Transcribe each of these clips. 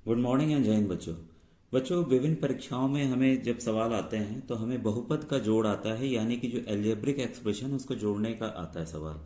Good morning and जय हिंद बच्चों। बच्चों, विभिन्न परीक्षाओं में हमें जब सवाल आते हैं तो हमें बहुपद का जोड़ आता है, यानी कि जो एल्जेब्रिक एक्सप्रेशन उसको जोड़ने का आता है सवाल।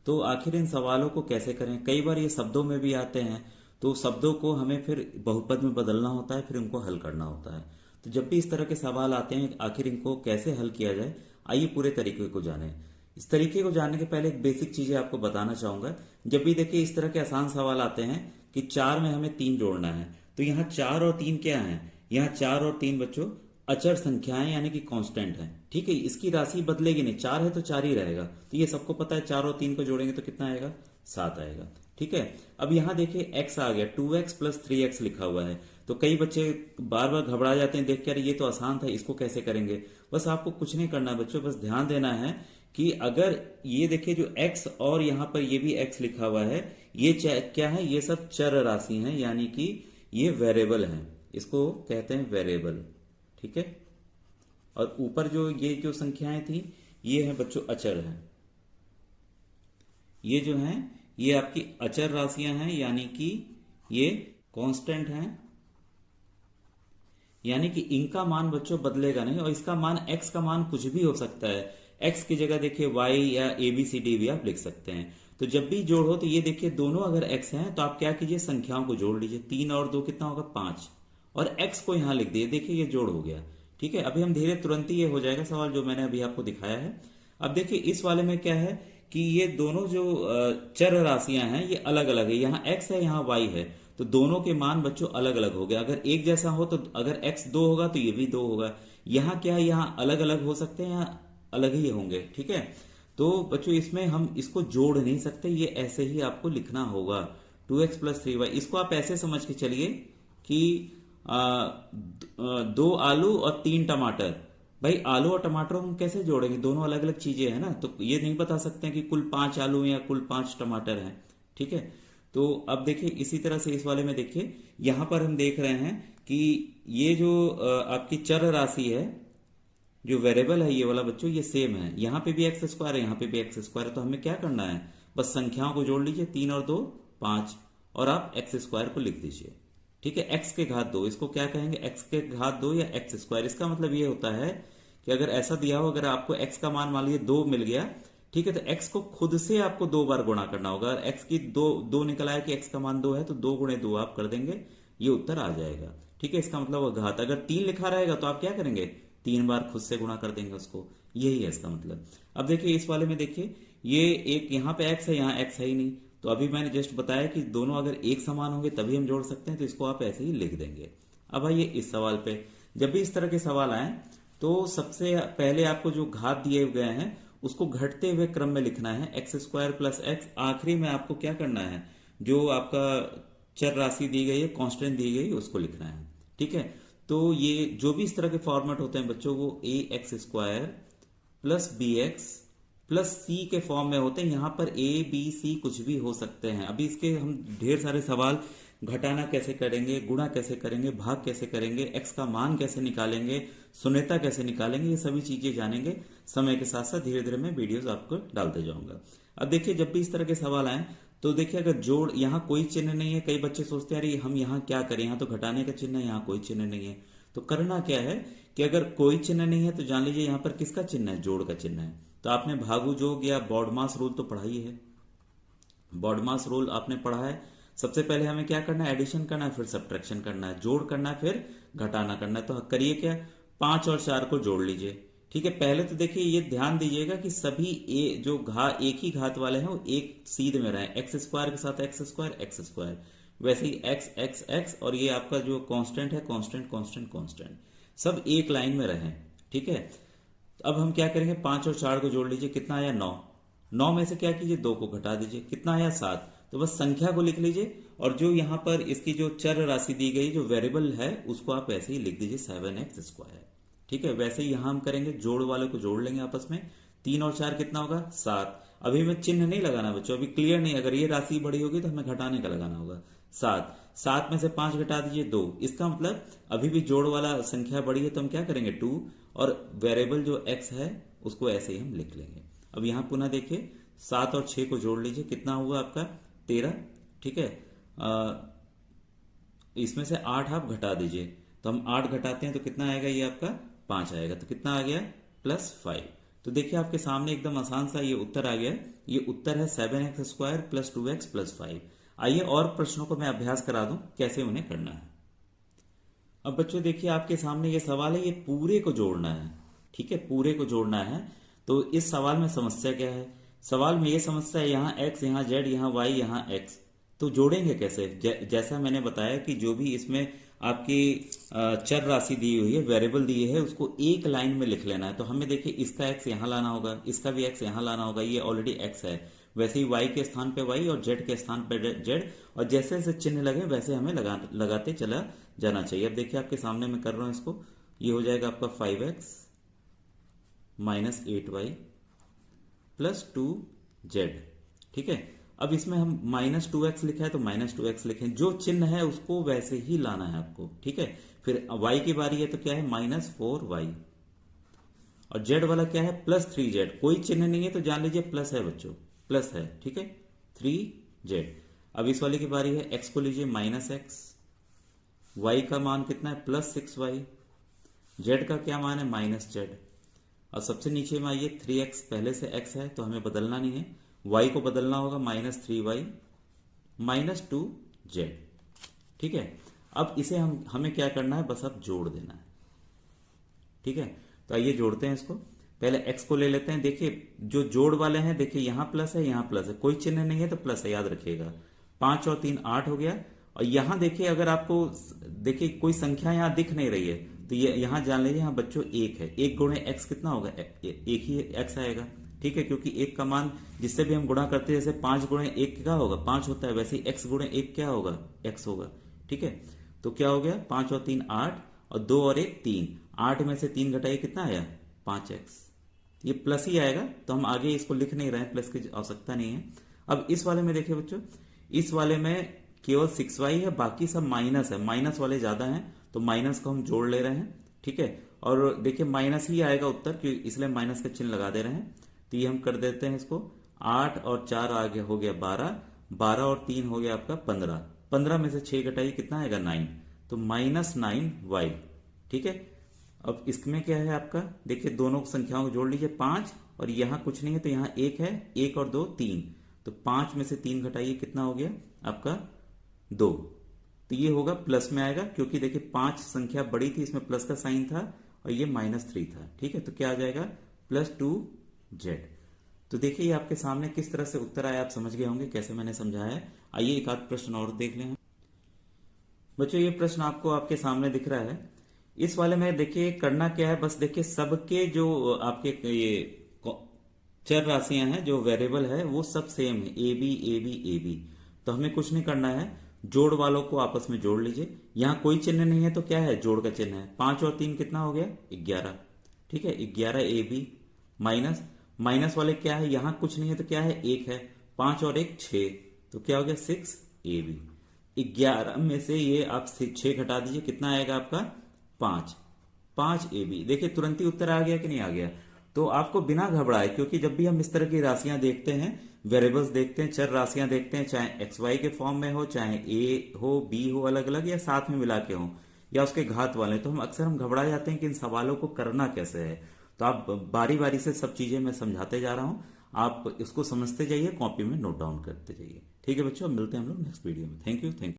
तो आखिर इन सवालों को कैसे करें? कई बार ये शब्दों में भी आते हैं, तो शब्दों को हमें फिर बहुपद में बदलना होता है, फिर उनको हल करना होता है। तो जब भी इस तरह के सवाल आते हैं, आखिर इनको कैसे हल किया जाए, आइए पूरे तरीके को जानें। इस तरीके को जानने के पहले एक बेसिक चीजें आपको बताना चाहूंगा। जब भी देखिए इस तरह के आसान सवाल आते हैं कि 4 में हमें 3 जोड़ना है, तो यहाँ 4 और 3 क्या है? यहाँ 4 और 3 बच्चों अचर संख्याएं यानी कि कांस्टेंट है। ठीक है, इसकी राशि बदलेगी नहीं, 4 है तो 4 ही रहेगा। तो ये सबको पता है, 4 और 3 को जोड़ेंगे तो कितना आएगा? 7 आएगा। ठीक है, अब यहाँ देखिए x आ गया, 2x प्लस 3x लिखा हुआ है। तो कई बच्चे बार बार घबरा जाते हैं देख कर, ये तो आसान था, इसको कैसे करेंगे? बस आपको कुछ नहीं करना बच्चों, बस ध्यान देना है कि अगर ये देखिए जो x और यहाँ पर ये भी x लिखा हुआ है, ये क्या है? ये सब चर राशि हैं, यानी कि ये वेरिएबल हैं, इसको कहते हैं वेरिएबल। ठीक है, और ऊपर जो ये जो संख्याएं थी ये है बच्चों अचर हैं। ये जो हैं ये आपकी अचर राशियां हैं, यानी कि ये कांस्टेंट हैं, यानी कि इनका मान बच्चों बदलेगा नहीं, और इसका मान x का मान कुछ भी हो सकता है। x की जगह देखिए y या ABCD भी आप लिख सकते हैं। तो जब भी जोड़ हो तो ये देखिए दोनों अगर x हैं तो आप क्या कीजिए, संख्याओं को जोड़ लीजिए। 3 और 2 कितना होगा? 5, और x को यहां लिख दिए। देखिए ये जोड़ हो गया। ठीक है, अभी हम धीरे तुरंत ही ये हो जाएगा सवाल जो मैंने अभी आपको दिखाया है। अब देखिए इस वाले में क्या है कि ये दोनों जो चर राशियां हैं ये अलग अलग है। यहाँ x है, यहाँ y है, तो दोनों के मान बच्चों अलग अलग हो गए। अगर एक जैसा हो तो अगर x 2 होगा तो ये भी 2 होगा। यहाँ क्या है, यहाँ अलग अलग हो सकते हैं, यहाँ अलग ही होंगे। ठीक है, तो बच्चों इसमें हम इसको जोड़ नहीं सकते, ये ऐसे ही आपको लिखना होगा। 2x प्लस 3y, इसको आप ऐसे समझ के चलिए कि 2 आलू और 3 टमाटर। भाई आलू और टमाटर हम कैसे जोड़ेंगे? दोनों अलग अलग चीजें हैं ना, तो ये नहीं बता सकते हैं कि कुल 5 आलू या कुल 5 टमाटर हैं। ठीक है, तो अब देखिए इसी तरह से इस वाले में देखिए, यहां पर हम देख रहे हैं कि ये जो आपकी चर राशि है, जो वेरिएबल है ये वाला बच्चों, ये सेम है। यहाँ पे भी एक्स स्क्वायर है, यहाँ पे भी एक्स स्क्वायर है। तो हमें क्या करना है, बस संख्याओं को जोड़ लीजिए, 3 और 2 5, और आप एक्स स्क्वायर को लिख दीजिए। ठीक है, एक्स के घात 2, इसको क्या कहेंगे? एक्स के घात 2 या एक्स स्क्वायर। इसका मतलब ये होता है कि अगर ऐसा दिया हो, अगर आपको एक्स का मान मान लीजिए 2 मिल गया, ठीक है, तो एक्स को खुद से आपको 2 बार गुणा करना होगा। अगर एक्स की दो निकल आया कि एक्स का मान 2 है, तो 2 गुणे 2 आप कर देंगे, ये उत्तर आ जाएगा। ठीक है, इसका मतलब वो घात। अगर 3 लिखा रहेगा तो आप क्या करेंगे? 3 बार खुद से गुणा कर देंगे उसको, यही है इसका मतलब। अब देखिए इस वाले में देखिए, ये एक यहाँ पे एक्स है, यहाँ एक्स है ही नहीं। तो अभी मैंने जस्ट बताया कि दोनों अगर एक समान होंगे तभी हम जोड़ सकते हैं, तो इसको आप ऐसे ही लिख देंगे। अब आइए इस सवाल पे, जब भी इस तरह के सवाल आए तो सबसे पहले आपको जो घात दिए गए हैं उसको घटते हुए क्रम में लिखना है। एक्स स्क्वायर प्लस एक्स, आखिरी में आपको क्या करना है, जो आपका चर राशि दी गई है, कांस्टेंट दी गई, उसको लिखना है। ठीक है, तो ये जो भी इस तरह के फॉर्मेट होते हैं बच्चों, वो a x square plus b x plus c के फॉर्म में होते हैं। यहां पर ए बी सी कुछ भी हो सकते हैं। अभी इसके हम ढेर सारे सवाल, घटाना कैसे करेंगे, गुणा कैसे करेंगे, भाग कैसे करेंगे, एक्स का मान कैसे निकालेंगे, शून्यता कैसे निकालेंगे, ये सभी चीजें जानेंगे समय के साथ साथ। धीरे धीरे मैं वीडियोस आपको डालते जाऊंगा। अब देखिए जब भी इस तरह के सवाल आए तो देखिए, अगर जोड़ यहाँ कोई चिन्ह नहीं है, कई बच्चे सोचते हैं अरे हम यहाँ क्या करें, यहाँ तो घटाने का चिन्ह है, यहाँ कोई चिन्ह नहीं है। तो करना क्या है कि अगर कोई चिन्ह नहीं है तो जान लीजिए यहाँ पर किसका चिन्ह है? जोड़ का चिन्ह है। तो आपने भागु जोग या बॉडमास रूल तो पढ़ा ही है। बॉडमास रूल आपने पढ़ा है। सबसे पहले हमें क्या करना है? एडिशन करना है, फिर सब्ट्रैक्शन करना है, जोड़ करना है, फिर घटाना करना है। तो करिए क्या, 5 और 4 को जोड़ लीजिए। ठीक है, पहले तो देखिए ये ध्यान दीजिएगा कि सभी जो एक ही घात वाले हैं वो एक सीध में रहे। एक्स स्क्वायर के साथ एक्स स्क्वायर, एक्स स्क्वायर, वैसे ही एक्स एक्स एक्स, और ये आपका जो कांस्टेंट है, कांस्टेंट कांस्टेंट कांस्टेंट, सब एक लाइन में रहे। ठीक है, अब हम क्या करेंगे, 5 और 4 को जोड़ लीजिए, कितना आया? 9। 9 में से क्या कीजिए, 2 को घटा दीजिए, कितना आया? 7। तो बस संख्या को लिख लीजिए, और जो यहां पर इसकी जो चर राशि दी गई, जो वेरिएबल है, उसको आप ऐसे ही लिख दीजिए, 7x स्क्वायर। ठीक है, वैसे ही यहां हम करेंगे, जोड़ वाले को जोड़ लेंगे आपस में। 3 और 4 कितना होगा? 7। अभी मैं चिन्ह नहीं लगाना बच्चों, अभी क्लियर नहीं। अगर ये राशि बड़ी होगी तो हमें घटाने का लगाना होगा। 7, 7 में से 5 घटा दीजिए, 2। इसका मतलब अभी भी जोड़ वाला संख्या बड़ी है, तो हम क्या करेंगे, 2, और वेरिएबल जो x है उसको ऐसे ही हम लिख लेंगे। अब यहां पुनः देखिए, 7 और 6 को जोड़ लीजिए, कितना हुआ आपका? 13। ठीक है, इसमें से 8 आप घटा दीजिए, तो हम 8 घटाते हैं तो कितना आएगा, ये आपका 5 आएगा, तो कितना आ गया, +5। तो देखिए आपके सामने एकदम आसान सा ये उत्तर आ गया। ये उत्तर है 7x² + 2x + 5। आइए और प्रश्नों को मैं अभ्यास करा दूं कैसे उन्हें करना है। अब बच्चों देखिए आपके सामने ये सवाल है, ये पूरे को जोड़ना है, ठीक है, पूरे को जोड़ना है। तो इस सवाल में समस्या क्या है, सवाल में ये समस्या है यहाँ x, यहाँ z, यहाँ y, यहाँ x, तो जोड़ेंगे कैसे। जैसा मैंने बताया कि जो भी इसमें आपकी चर राशि दी हुई है, वेरिएबल दी है, उसको एक लाइन में लिख लेना है। तो हमें देखिए इसका x यहाँ लाना होगा, इसका भी x यहाँ लाना होगा, ये ऑलरेडी x है, वैसे ही y के स्थान पे y और z के स्थान पे z, और जैसे जैसे चिन्ह लगे वैसे हमें लगाते चला जाना चाहिए। अब देखिए आपके सामने मैं कर रहा हूं इसको, ये हो जाएगा आपका 5x - 8y + 2z, ठीक है। अब इसमें हम -2x लिखा है तो -2x लिखें, जो चिन्ह है उसको वैसे ही लाना है आपको, ठीक है। फिर y की बारी है तो क्या है, -4y, और z वाला क्या है, +3z, कोई चिन्ह नहीं है तो जान लीजिए प्लस है बच्चों, प्लस है, ठीक है, 3z। अब इस वाले की बारी है, x को लीजिए -x, y का मान कितना है, +6y, z का क्या मान है, -z, और सबसे नीचे में आइए 3x, पहले से x है तो हमें बदलना नहीं है, y को बदलना होगा, -3y -2z, ठीक है। अब इसे हमें क्या करना है, बस अब जोड़ देना है, ठीक है। तो आइए जोड़ते हैं इसको। पहले x को ले लेते हैं, देखिए जो जोड़ वाले हैं, देखिए यहां प्लस है, यहां प्लस है, कोई चिन्ह नहीं है तो प्लस है, याद रखिएगा। 5 और 3 8 हो गया, और यहां देखिए अगर आपको देखिए कोई संख्या यहां दिख नहीं रही है तो ये यहां जान लीजिए, यहां बच्चों 1 है, 1 गुणे x कितना होगा, एक ही x आएगा, ठीक है, क्योंकि 1 का मान जिससे भी हम गुणा करते हैं, जैसे 5 गुणे 1 क्या होगा, 5 होता है, वैसे ही x गुणे 1 क्या होगा, x होगा, ठीक है। तो क्या हो गया, 5 और 3 8, और 2 और 1 3, 8 में से 3 घटाइए कितना आया, 5x, ये प्लस ही आएगा, तो हम आगे इसको लिख नहीं रहे हैं, प्लस की आवश्यकता नहीं है। अब इस वाले में देखिए बच्चों, इस वाले में केवल 6y है, बाकी सब माइनस है, माइनस वाले ज्यादा हैं तो माइनस को हम जोड़ ले रहे हैं, ठीक है। और देखिए माइनस ही आएगा उत्तर, क्योंकि इसलिए माइनस का चिन्ह लगा दे रहे हैं। तो ये हम कर देते हैं इसको, 8 और 4 आगे हो गया 12, 12 और 3 हो गया आपका 15, 15 में से 6 घटाइए कितना आएगा, 9, तो -9y, ठीक है। अब इसमें क्या है आपका, देखिए दोनों संख्याओं को जोड़ लीजिए, 5, और यहां कुछ नहीं है तो यहां 1 है, 1 और 2 3, तो 5 में से 3 घटाइए कितना हो गया आपका 2, तो ये होगा प्लस में आएगा, क्योंकि देखिए 5 संख्या बड़ी थी, इसमें प्लस का साइन था, और ये -3 था, ठीक है। तो क्या आ जाएगा, +2z। तो देखिए ये आपके सामने किस तरह से उत्तर आया, आप समझ गए होंगे कैसे मैंने समझाया है। आइए एक आध प्रश्न और देख लें बच्चों। ये प्रश्न आपको आपके सामने दिख रहा है, इस वाले में देखिए करना क्या है, बस देखिए सबके जो आपके ये चर राशियां हैं, जो वेरिएबल है वो सब सेम है, A B A B A B, तो हमें कुछ नहीं करना है, जोड़ वालों को आपस में जोड़ लीजिए। यहां कोई चिन्ह नहीं है तो क्या है, जोड़ का चिन्ह है, 5 और 3 कितना हो गया, 11, ठीक है, 11 ए बी, माइनस माइनस वाले क्या है, यहां कुछ नहीं है तो क्या है, 1 है, 5 और 1 6, तो क्या हो गया 6 ए बी। 11 में से ये आप 6 घटा दीजिए, कितना आएगा आपका 5 ए बी। देखिए तुरंत ही उत्तर आ गया कि नहीं आ गया। तो आपको बिना घबराए, क्योंकि जब भी हम इस तरह की राशियां देखते हैं, वेरिएबल्स देखते हैं, चर राशियां देखते हैं, चाहे एक्स वाई के फॉर्म में हो, चाहे ए हो बी हो अलग अलग, या साथ में मिला के हो, या उसके घात वाले, तो हम घबरा जाते हैं कि इन सवालों को करना कैसे है। तो आप बारी बारी से सब चीजें मैं समझाते जा रहा हूं, आप इसको समझते जाइए, कॉपी में नोट डाउन करते जाइए, ठीक है बच्चों। मिलते हैं हम लोग नेक्स्ट वीडियो में। Thank you.